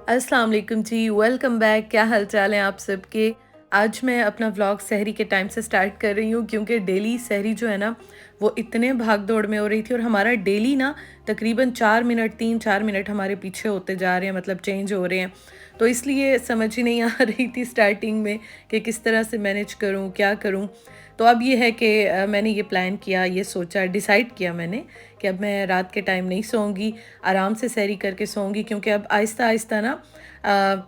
अस्सलाम वालेकुम जी, welcome back. क्या हाल चाल है आप सबके। आज मैं अपना व्लॉग सहरी के टाइम से स्टार्ट कर रही हूँ क्योंकि डेली सहरी जो है ना वो इतने भाग दौड़ में हो रही थी और हमारा डेली ना तकरीबन 4 मिनट 3-4 मिनट हमारे पीछे होते जा रहे हैं, मतलब चेंज हो रहे हैं। तो इसलिए समझ ही नहीं आ रही थी स्टार्टिंग में कि किस तरह से मैनेज करूँ, क्या करूँ। तो अब ये है कि मैंने ये प्लान किया, ये सोचा, डिसाइड किया मैंने कि अब मैं रात के टाइम नहीं सोऊंगी, आराम से सहरी करके सोऊंगी क्योंकि अब आहिस्ता आहिस्ता ना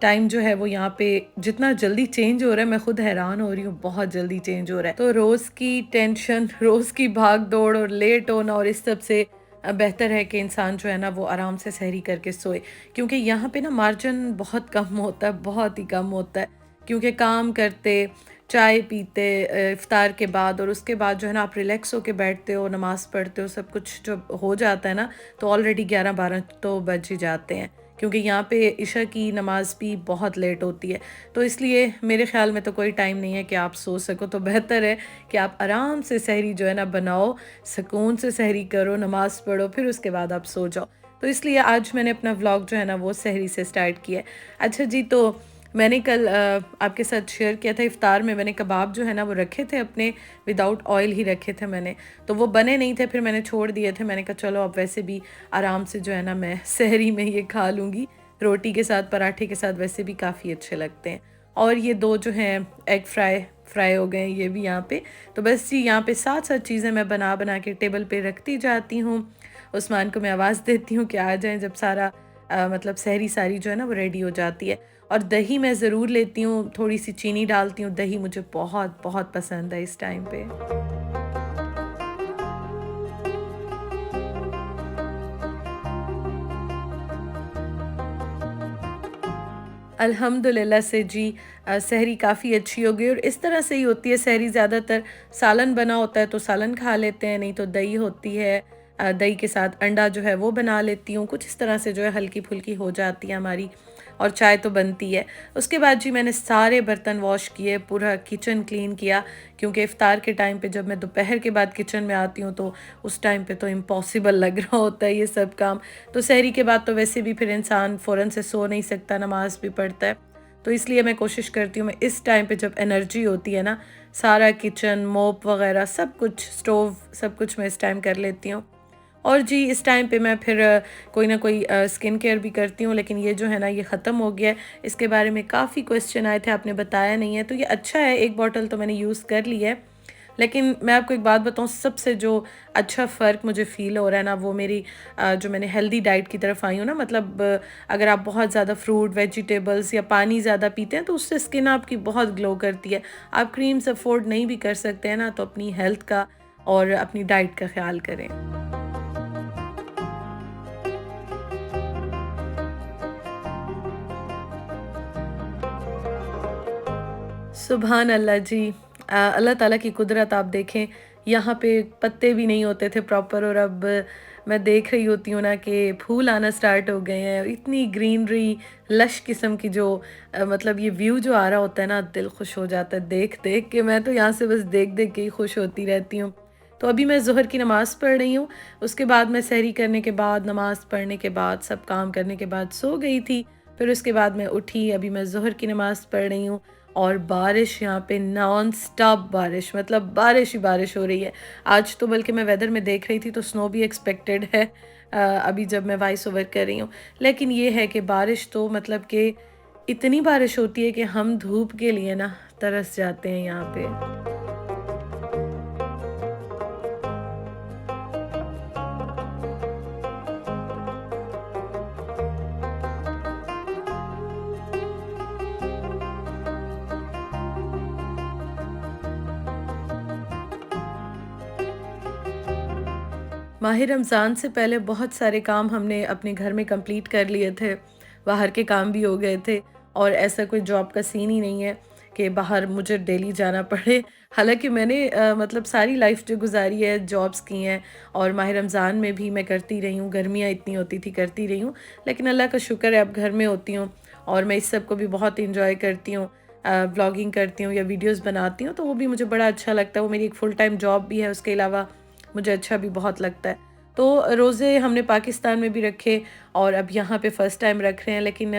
टाइम जो है वो यहाँ पे जितना जल्दी चेंज हो रहा है, मैं खुद हैरान हो रही हूँ, बहुत जल्दी चेंज हो रहा है। तो रोज़ की टेंशन, रोज़ की भाग दौड़ और लेट होना और इस सब से बेहतर है कि इंसान जो है ना वो आराम से सहरी करके सोए, क्योंकि यहाँ पे ना मार्जिन बहुत कम होता है, बहुत ही कम होता है। क्योंकि काम करते, चाय पीते इफ्तार के बाद और उसके बाद जो है ना आप रिलैक्स होके बैठते हो, नमाज़ पढ़ते हो, सब कुछ जब हो जाता है ना तो ऑलरेडी 11-12 तो बज ही जाते हैं, क्योंकि यहाँ पे इशा की नमाज़ भी बहुत लेट होती है। तो इसलिए मेरे ख़्याल में तो कोई टाइम नहीं है कि आप सो सको, तो बेहतर है कि आप आराम से सहरी जो है ना बनाओ, सुकून से सहरी करो, नमाज़ पढ़ो, फिर उसके बाद आप सो जाओ। तो इसलिए आज मैंने अपना व्लॉग जो है ना वो सहरी से स्टार्ट किया है। अच्छा जी, तो मैंने कल आपके साथ शेयर किया था, इफ्तार में मैंने कबाब जो है ना वो रखे थे अपने, विदाउट ऑयल ही रखे थे मैंने। तो वो बने नहीं थे, फिर मैंने छोड़ दिए थे। मैंने कहा चलो अब वैसे भी आराम से जो है ना मैं सहरी में ये खा लूँगी, रोटी के साथ, पराठे के साथ वैसे भी काफ़ी अच्छे लगते हैं। और ये दो जो हैं एग फ्राई हो गए ये भी यहाँ पे। तो बस जी यहाँ पे साथ साथ चीज़ें मैं बना बना के टेबल पे रखती जाती हूँ। उस्मान को मैं आवाज़ देती हूँ कि आ जाएँ जब सारा मतलब सहरी सारी जो है ना वो रेडी हो जाती है। और दही मैं ज़रूर लेती हूँ, थोड़ी-सी चीनी डालती हूँ, दही मुझे बहुत, बहुत पसंद है इस टाइम पे। अल्हम्दुलिल्लाह से जी सहरी काफ़ी अच्छी हो गई और इस तरह से ही होती है सहरी। ज़्यादातर सालन बना होता है तो सालन खा लेते हैं, नहीं तो दही होती है, दही के साथ अंडा जो है वो बना लेती हूँ। कुछ इस तरह से जो है हल्की-फुल्की हो जाती है हमारी, और चाय तो बनती है। उसके बाद जी मैंने सारे बर्तन वॉश किए, पूरा किचन क्लीन किया, क्योंकि इफ्तार के टाइम पे जब मैं दोपहर के बाद किचन में आती हूँ तो उस टाइम पे तो इम्पॉसिबल लग रहा होता है ये सब काम। तो सहरी के बाद तो वैसे भी फिर इंसान फ़ौरन से सो नहीं सकता, नमाज़ भी पढ़ता है। तो इसलिए मैं कोशिश करती हूँ मैं इस टाइम पे जब एनर्जी होती है ना, सारा किचन, मोप वग़ैरह सब कुछ, स्टोव सब कुछ मैं इस टाइम कर लेती हूँ। और जी इस टाइम पे मैं फिर कोई ना कोई स्किन केयर भी करती हूँ, लेकिन ये जो है ना ये ख़त्म हो गया है। इसके बारे में काफ़ी क्वेश्चन आए थे, आपने बताया नहीं है, तो ये अच्छा है, 1 बॉटल तो मैंने यूज़ कर ली है। लेकिन मैं आपको एक बात बताऊँ, सबसे जो अच्छा फ़र्क मुझे फ़ील हो रहा है ना वो मेरी जो मैंने हेल्दी डाइट की तरफ आई हूँ ना, मतलब अगर आप बहुत ज़्यादा फ्रूट, वेजिटेबल्स या पानी ज़्यादा पीते हैं तो उससे स्किन आपकी बहुत ग्लो करती है। आप क्रीम्स अफ़ोर्ड नहीं भी कर सकते हैं ना, तो अपनी हेल्थ का और अपनी डाइट का ख़्याल करें। सुबहान अल्लाह जी। अल्लाह ताला की कुदरत आप देखें, यहाँ पे पत्ते भी नहीं होते थे प्रॉपर और अब मैं देख रही होती हूँ ना कि फूल आना स्टार्ट हो गए हैं। इतनी ग्रीनरी, लश किस्म की जो मतलब ये व्यू जो आ रहा होता है ना, दिल खुश हो जाता है देख देख के। मैं तो यहाँ से बस देख देख के ही खुश होती रहती हूँ। तो अभी मैं ज़ोहर की नमाज़ पढ़ रही हूँ, उसके बाद मैं सहरी करने के बाद, नमाज़ पढ़ने के बाद, सब काम करने के बाद सो गई थी। फिर उसके बाद मैं उठी, अभी मैं ज़ोहर की नमाज़ पढ़ रही हूँ और बारिश यहाँ पे नॉन स्टॉप बारिश, मतलब बारिश ही बारिश हो रही है। आज तो बल्कि मैं वेदर में देख रही थी तो स्नो भी एक्सपेक्टेड है अभी जब मैं वॉइस ओवर कर रही हूँ। लेकिन ये है कि बारिश तो मतलब कि इतनी बारिश होती है कि हम धूप के लिए ना तरस जाते हैं यहाँ पे। माह रमज़ान से पहले बहुत सारे काम हमने अपने घर में कंप्लीट कर लिए थे, बाहर के काम भी हो गए थे और ऐसा कोई जॉब का सीन ही नहीं है कि बाहर मुझे डेली जाना पड़े। हालाँकि मैंने मतलब सारी लाइफ़ जो गुज़ारी है जॉब्स की हैं और माह रमज़ान में भी मैं करती रही हूँ, गर्मियाँ इतनी होती थी करती रही हूँ। लेकिन अल्लाह का शुक्र है अब घर में होती हूँ और मैं इस सब को भी बहुत एन्जॉय करती हूँ। व्लॉगिंग करती हूँ या वीडियोज़ बनाती हूँ तो वो भी मुझे बड़ा अच्छा लगता है। वो मेरी एक फुल टाइम जॉब भी है, उसके अलावा मुझे अच्छा भी बहुत लगता है। तो रोज़े हमने पाकिस्तान में भी रखे और अब यहाँ पे फ़र्स्ट टाइम रख रहे हैं, लेकिन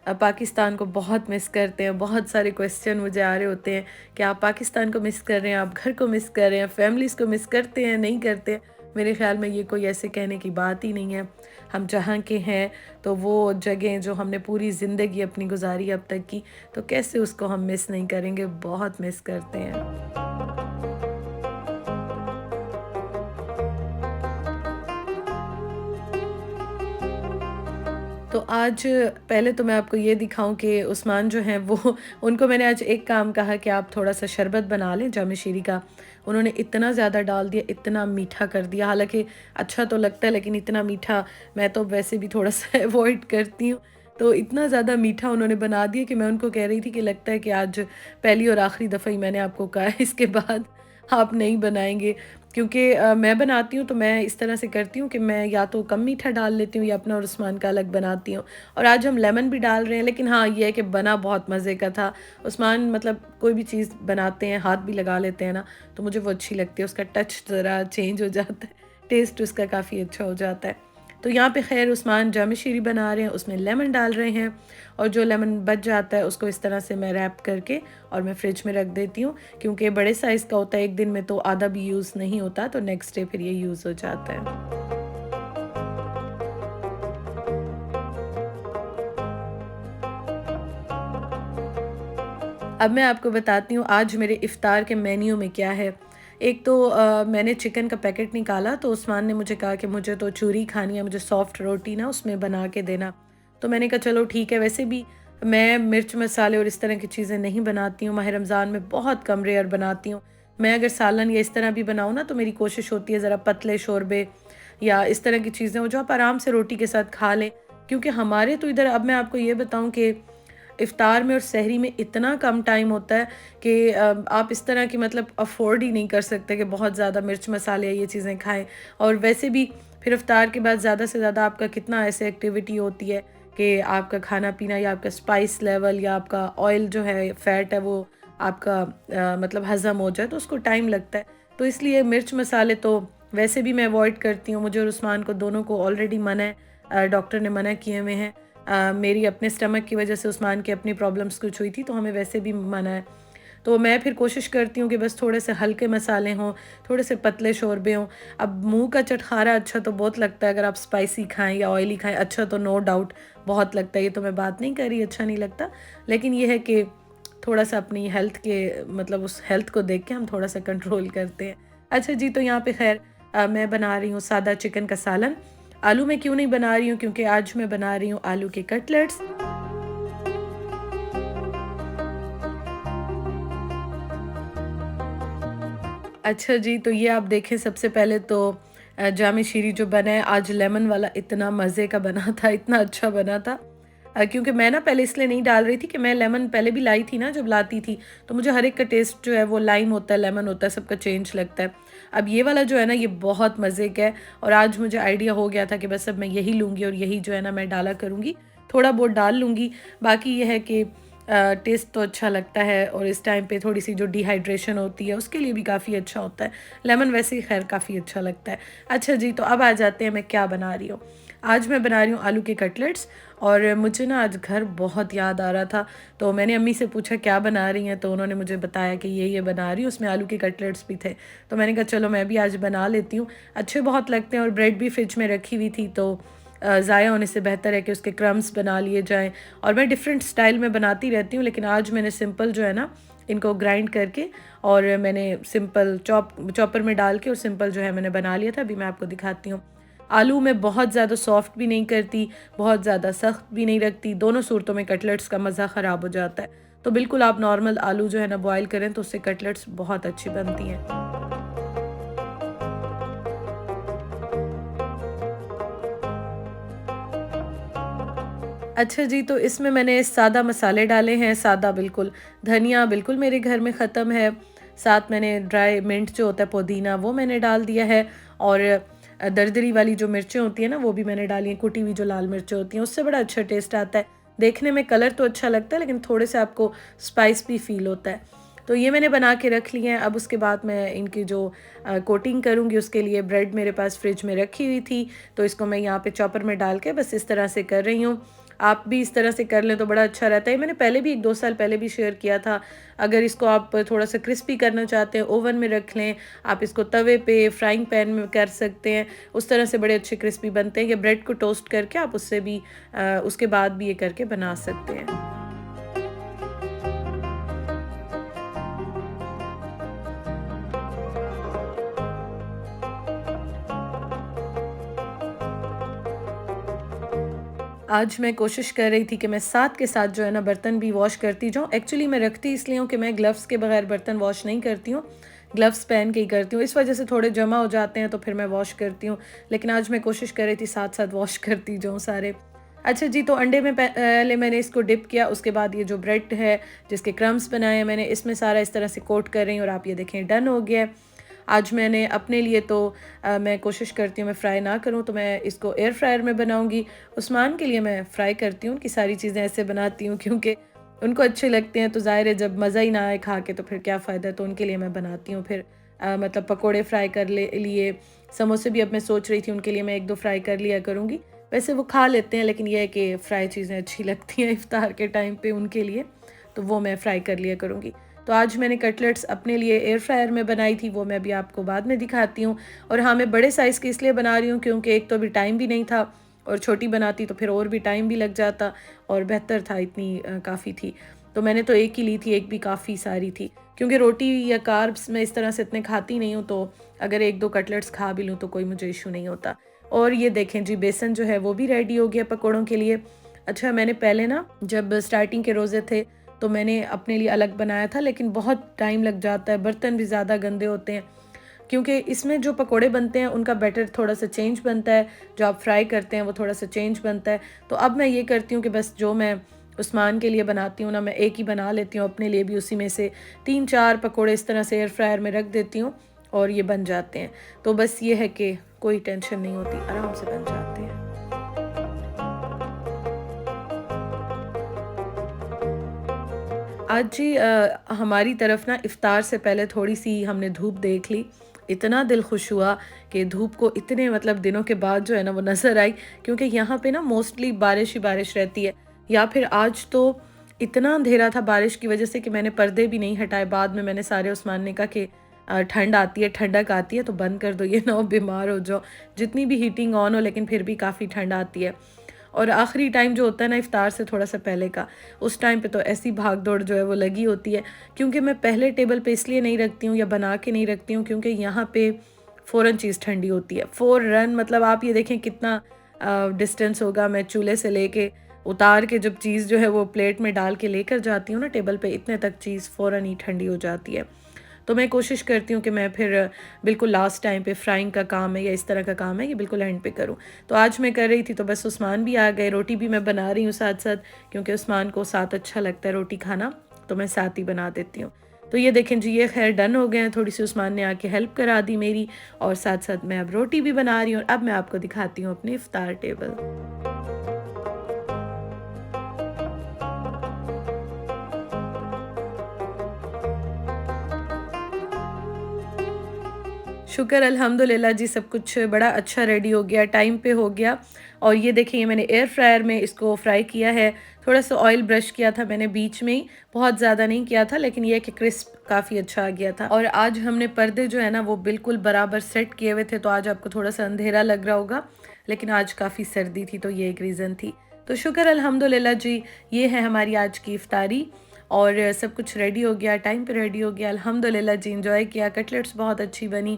पाकिस्तान को बहुत मिस करते हैं। बहुत सारे क्वेश्चन मुझे आ रहे होते हैं कि आप पाकिस्तान को मिस कर रहे हैं, आप घर को मिस कर रहे हैं, फैमिलीज़ को मिस करते हैं, नहीं करते हैं। मेरे ख़्याल में ये कोई ऐसे कहने की बात ही नहीं है। हम जहाँ के हैं, तो वो जगह जो हमने पूरी ज़िंदगी अपनी गुज़ारी अब तक की, तो कैसे उसको हम मिस नहीं करेंगे, बहुत मिस करते हैं। तो आज पहले तो मैं आपको ये दिखाऊँ कि उस्मान जो हैं वो उनको मैंने आज एक काम कहा कि आप थोड़ा-सा शरबत बना लें जाम शीरी का। उन्होंने इतना ज़्यादा डाल दिया, इतना मीठा कर दिया, हालाँकि अच्छा तो लगता है लेकिन इतना मीठा मैं तो वैसे भी थोड़ा-सा अवॉइड करती हूँ। तो इतना ज़्यादा मीठा उन्होंने बना दिया कि मैं उनको कह रही थी कि लगता है कि आज पहली और आखिरी दफ़ा ही मैंने आपको कहा है, इसके बाद आप नहीं बनाएँगे। क्योंकि मैं बनाती हूँ तो मैं इस तरह से करती हूँ कि मैं या तो कम मीठा डाल लेती हूँ या अपना और उस्मान का अलग बनाती हूँ। और आज हम लेमन भी डाल रहे हैं, लेकिन हाँ, ये है कि बना बहुत मज़े का था। उस्मान मतलब कोई भी चीज़ बनाते हैं, हाथ भी लगा लेते हैं ना, तो मुझे वो अच्छी लगती है, उसका टच ज़रा चेंज हो जाता है, टेस्ट उसका काफ़ी अच्छा हो जाता है। तो यहाँ पे ख़ैर उस्मान जाम शीरी बना रहे हैं, उसमें लेमन डाल रहे हैं, और जो लेमन बच जाता है उसको इस तरह से मैं रैप करके और मैं फ्रिज में रख देती हूँ, क्योंकि बड़े साइज़ का होता है, एक दिन में तो आधा भी यूज़ नहीं होता, तो नेक्स्ट डे फिर ये यूज़ हो जाता है। अब मैं आपको बताती हूँ आज मेरे इफ़्तार के मेन्यू में क्या है। एक तो मैंने चिकन का पैकेट निकाला, तो उस्मान ने मुझे कहा कि मुझे तो चूरी खानी है, मुझे सॉफ्ट रोटी ना उसमें बना के देना। तो मैंने कहा चलो ठीक है, वैसे भी मैं मिर्च मसाले और इस तरह की चीज़ें नहीं बनाती हूँ, माह रमज़ान में बहुत कम रेयर बनाती हूँ। मैं अगर सालन या इस तरह भी बनाऊँ ना, तो मेरी कोशिश होती है ज़रा पतले शोरबे या इस तरह की चीज़ें हो जो आप आराम से रोटी के साथ खा लें। क्योंकि हमारे तो इधर, अब मैं आपको ये बताऊँ कि इफ़्तार में और सहरी में इतना कम टाइम होता है कि आप इस तरह की मतलब अफ़ोर्ड ही नहीं कर सकते कि बहुत ज़्यादा मिर्च मसाले ये चीज़ें खाएँ। और वैसे भी फिर इफ़्तार के बाद ज़्यादा से ज़्यादा आपका कितना ऐसे एक्टिविटी होती है कि आपका खाना-पीना या आपका स्पाइस लेवल या आपका ऑयल जो है, फ़ैट है, वो आपका मतलब हज़म हो जाए, तो उसको टाइम लगता है। तो इसलिए मिर्च मसाले तो वैसे भी मैं अवॉइड करती हूँ। मुझे और उस्मान को दोनों को ऑलरेडी मना है, डॉक्टर ने मना किए हुए हैं। मेरी अपने स्टमक की वजह से, उस्मान की अपनी प्रॉब्लम्स कुछ हुई थी, तो हमें वैसे भी मना है। तो मैं फिर कोशिश करती हूँ कि बस थोड़े से हल्के मसाले हों, थोड़े से पतले शोरबे हों। अब मुँह का चटखारा अच्छा तो बहुत लगता है अगर आप स्पाइसी खाएँ या ऑयली खाएँ, अच्छा तो नो डाउट बहुत लगता है, ये तो मैं बात नहीं कर रही अच्छा नहीं लगता। लेकिन ये है कि थोड़ा-सा अपनी हेल्थ के मतलब उस हेल्थ को देख के हम थोड़ा-सा कंट्रोल करते हैं। अच्छा जी, तो यहाँ पे ख़ैर मैं बना रही हूँ सादा चिकन का सालन। आलू मैं क्यों नहीं बना रही हूँ, क्योंकि आज मैं बना रही हूँ आलू के कटलेट्स। अच्छा जी, तो ये आप देखें, सबसे पहले तो जाम शीरी जो बना है आज लेमन वाला, इतना मज़े का बना था, इतना अच्छा बना था। क्योंकि मैं ना पहले इसलिए नहीं डाल रही थी कि मैं लेमन पहले भी लाई थी ना, जब लाती थी, तो मुझे हर एक का टेस्ट जो है वो लाइम होता है, लेमन होता है, सबका चेंज लगता है। अब ये वाला जो है ना, ये बहुत मज़े का है, और आज मुझे आइडिया हो गया था कि बस अब मैं यही लूँगी और यही जो है ना मैं डाला करूँगी, थोड़ा बहुत डाल लूँगी। बाकी ये है कि टेस्ट तो अच्छा लगता है, और इस टाइम पे थोड़ी-सी जो डिहाइड्रेशन होती है उसके लिए भी काफ़ी अच्छा होता है। लेमन वैसे ही ख़ैर काफ़ी अच्छा लगता है। अच्छा जी, तो अब आ जाते हैं मैं क्या बना रही हूँ। आज मैं बना रही हूँ आलू के कटलेट्स, और मुझे ना आज घर बहुत याद आ रहा था, तो मैंने अम्मी से पूछा क्या बना रही हैं, तो उन्होंने मुझे बताया कि ये बना रही हूँ, उसमें आलू के कटलेट्स भी थे। तो मैंने कहा चलो मैं भी आज बना लेती हूँ, अच्छे बहुत लगते हैं, और ब्रेड भी फ्रिज में रखी हुई थी, तो ज़ाया होने से बेहतर है कि उसके क्रम्स बना लिए जाएँ। और मैं डिफ़रेंट स्टाइल में बनाती रहती हूँ, लेकिन आज मैंने सिंपल जो है ना, इनको ग्राइंड करके और मैंने सिंपल चॉपर में डाल के और सिंपल जो है मैंने बना लिया था। अभी मैं आपको दिखाती हूँ। आलू मैं बहुत ज़्यादा सॉफ्ट भी नहीं करती, बहुत ज़्यादा सख्त भी नहीं रखती, दोनों सूरतों में कटलेट्स का मज़ा ख़राब हो जाता है। तो बिल्कुल आप नॉर्मल आलू जो है ना बॉयल करें, तो उससे कटलेट्स बहुत अच्छी बनती हैं। अच्छा जी, तो इसमें मैंने सादा मसाले डाले हैं, सादा बिल्कुल। धनिया बिल्कुल मेरे घर में ख़त्म है, साथ मैंने ड्राई मिंट जो होता है पुदीना, वो मैंने डाल दिया है, और दरदरी वाली जो मिर्चें होती हैं ना, वो भी मैंने डाली हैं, कुटी हुई जो लाल मिर्चें होती हैं, उससे बड़ा अच्छा टेस्ट आता है। देखने में कलर तो अच्छा लगता है, लेकिन थोड़े से आपको स्पाइस भी फ़ील होता है। तो ये मैंने बना के रख लिए हैं। अब उसके बाद मैं इनकी जो कोटिंग करूँगी, उसके लिए ब्रेड मेरे पास फ्रिज में रखी हुई थी, तो इसको मैं यहाँ पे चॉपर में डाल के बस इस तरह से कर रही हूँ। आप भी इस तरह से कर लें तो बड़ा अच्छा रहता है। मैंने पहले भी 1-2 साल पहले भी शेयर किया था। अगर इसको आप थोड़ा सा क्रिस्पी करना चाहते हैं ओवन में रख लें, आप इसको तवे पे फ्राइंग पैन में कर सकते हैं, उस तरह से बड़े अच्छे क्रिस्पी बनते हैं। या ब्रेड को टोस्ट करके आप उससे भी उसके बाद भी ये करके बना सकते हैं। आज मैं कोशिश कर रही थी कि मैं साथ के साथ जो है ना बर्तन भी वॉश करती जाऊँ। एक्चुअली मैं रखती इसलिए हूँ कि मैं ग्लव्स के बगैर बर्तन वॉश नहीं करती हूँ, ग्लव्स पहन के ही करती हूँ। इस वजह से थोड़े जमा हो जाते हैं तो फिर मैं वॉश करती हूँ। लेकिन आज मैं कोशिश कर रही थी साथ-साथ वॉश करती जाऊँ सारे। अच्छा जी, तो अंडे में पहले मैंने इसको डिप किया, उसके बाद ये जो ब्रेड है, जिसके क्रम्ब्स बनाए हैं मैंने, इसमें सारा इस तरह से कोट कर रही हूँ और आप ये देखें डन हो गया है। आज मैंने अपने लिए तो मैं कोशिश करती हूँ मैं फ्राई ना करूँ, तो मैं इसको एयर फ्रायर में बनाऊँगी। उस्मान के लिए मैं फ्राई करती हूँ, उनकी सारी चीज़ें ऐसे बनाती हूँ क्योंकि उनको अच्छे लगते हैं, तो ज़ाहिर है जब मज़ा ही ना आए खा के तो फिर क्या फ़ायदा। तो उनके लिए मैं बनाती हूँ। फिर मतलब पकोड़े फ्राई कर ले लिए, समोसे भी अब मैं सोच रही थी उनके लिए मैं 1-2 फ्राई कर लिया करूँगी। वैसे वो खा लेते हैं, लेकिन ये है कि फ्राई चीज़ें अच्छी लगती हैं इफ्तार के टाइम पे उनके लिए, तो वो मैं फ्राई कर लिया करूँगी। तो आज मैंने कटलेट्स अपने लिए एयर फ्रायर में बनाई थी, वो मैं अभी आपको बाद में दिखाती हूँ। और हाँ, मैं बड़े साइज़ की इसलिए बना रही हूँ क्योंकि एक तो अभी टाइम भी नहीं था, और छोटी बनाती तो फिर और भी टाइम भी लग जाता, और बेहतर था इतनी काफ़ी थी। तो मैंने तो एक ही ली थी, एक भी काफ़ी सारी थी, क्योंकि रोटी या कार्ब्स मैं इस तरह से इतने खाती नहीं हूँ, तो अगर 1-2 कटलेट्स खा भी लूँ तो कोई मुझे इशू नहीं होता। और ये देखें जी, बेसन जो है वो भी रेडी हो गया पकौड़ों के लिए। अच्छा, मैंने पहले ना जब स्टार्टिंग के रोज़े थे तो मैंने अपने लिए अलग बनाया था, लेकिन बहुत टाइम लग जाता है, बर्तन भी ज़्यादा गंदे होते हैं, क्योंकि इसमें जो पकोड़े बनते हैं उनका बैटर थोड़ा सा चेंज बनता है, जो आप फ्राई करते हैं वो थोड़ा सा चेंज बनता है। तो अब मैं ये करती हूँ कि बस जो मैं उस्मान के लिए बनाती हूँ ना, मैं एक ही बना लेती हूँ अपने लिए भी, उसी में से 3-4 पकोड़े इस तरह से एयर फ्रायर में रख देती हूँ और ये बन जाते हैं। तो बस ये है कि कोई टेंशन नहीं होती, आराम से बन जाते हैं। आज जी हमारी तरफ ना इफ़्तार से पहले थोड़ी-सी हमने धूप देख ली। इतना दिल खुश हुआ कि धूप को इतने मतलब दिनों के बाद जो है ना वो नज़र आई, क्योंकि यहाँ पे ना मोस्टली बारिश ही बारिश रहती है। या फिर आज तो इतना अंधेरा था बारिश की वज़ह से कि मैंने पर्दे भी नहीं हटाए। बाद में मैंने सारे उस्मान ने कहा कि ठंड आती है, ठंडक आती है तो बंद कर दो, ये ना हो बीमार हो जाओ। जितनी भी हीटिंग ऑन हो लेकिन फिर भी काफ़ी ठंड आती है। और आखिरी टाइम जो होता है ना इफ़्तार से थोड़ा सा पहले का, उस टाइम पे तो ऐसी भाग दौड़ जो है वो लगी होती है, क्योंकि मैं पहले टेबल पे इसलिए नहीं रखती हूँ या बना के नहीं रखती हूँ क्योंकि यहाँ पे फ़ौरन चीज़ ठंडी होती है, फ़ौरन। मतलब आप ये देखें कितना डिस्टेंस होगा, मैं चूल्हे से लेके उतार के जब चीज़ जो है वो प्लेट में डाल के लेकर जाती हूँ ना टेबल पे, इतने तक चीज़ फ़ौरन ही ठंडी हो जाती है। तो मैं कोशिश करती हूँ कि मैं फिर बिल्कुल लास्ट टाइम पे फ्राइंग का काम है या इस तरह का काम है, ये बिल्कुल एंड पे करूँ। तो आज मैं कर रही थी तो बस उस्मान भी आ गए, रोटी भी मैं बना रही हूँ साथ-साथ, क्योंकि उस्मान को साथ अच्छा लगता है रोटी खाना, तो मैं साथ ही बना देती हूँ। तो ये देखें जी, ये ख़ैर डन हो गए हैं, थोड़ी-सी उस्मान ने आके हेल्प करा दी मेरी, और साथ-साथ मैं अब रोटी भी बना रही हूँ, और अब मैं आपको दिखाती हूँ अपनी इफ्तार टेबल। शुक्र अल्हम्दुलिल्लाह जी, सब कुछ बड़ा अच्छा रेडी हो गया, टाइम पे हो गया। और ये देखिए, ये मैंने एयर फ्रायर में इसको फ्राई किया है। थोड़ा-सा ऑयल ब्रश किया था मैंने बीच में ही, बहुत ज़्यादा नहीं किया था, लेकिन ये है कि क्रिस्प काफ़ी अच्छा आ गया था। और आज हमने पर्दे जो है ना वो बिल्कुल बराबर सेट किए हुए थे, तो आज आपको थोड़ा-सा अंधेरा लग रहा होगा, लेकिन आज काफ़ी सर्दी थी तो ये एक रीज़न थी। तो शुक्र अल्हम्दुलिल्लाह जी, ये है हमारी आज की इफ्तारी, और सब कुछ रेडी हो गया, टाइम पे रेडी हो गया अल्हम्दुलिल्लाह जी। एंजॉय किया, कटलेट्स बहुत अच्छी बनी,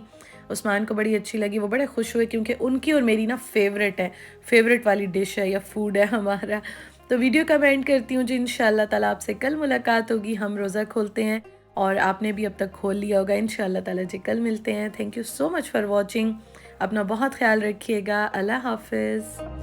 उस्मान को बड़ी अच्छी लगी, वो बड़े खुश हुए क्योंकि उनकी और मेरी ना फ़ेवरेट है, फ़ेवरेट वाली डिश है या फूड है हमारा। तो वीडियो का मैं एंड करती हूँ जी, इंशाअल्लाह ताला आपसे कल मुलाकात होगी, हम रोज़ा खोलते हैं और आपने भी अब तक खोल लिया होगा इंशाअल्लाह ताला जी, कल मिलते हैं। Thank you so much for watching, अपना बहुत ख्याल रखिएगा, अल्लाह हाफ़िज़।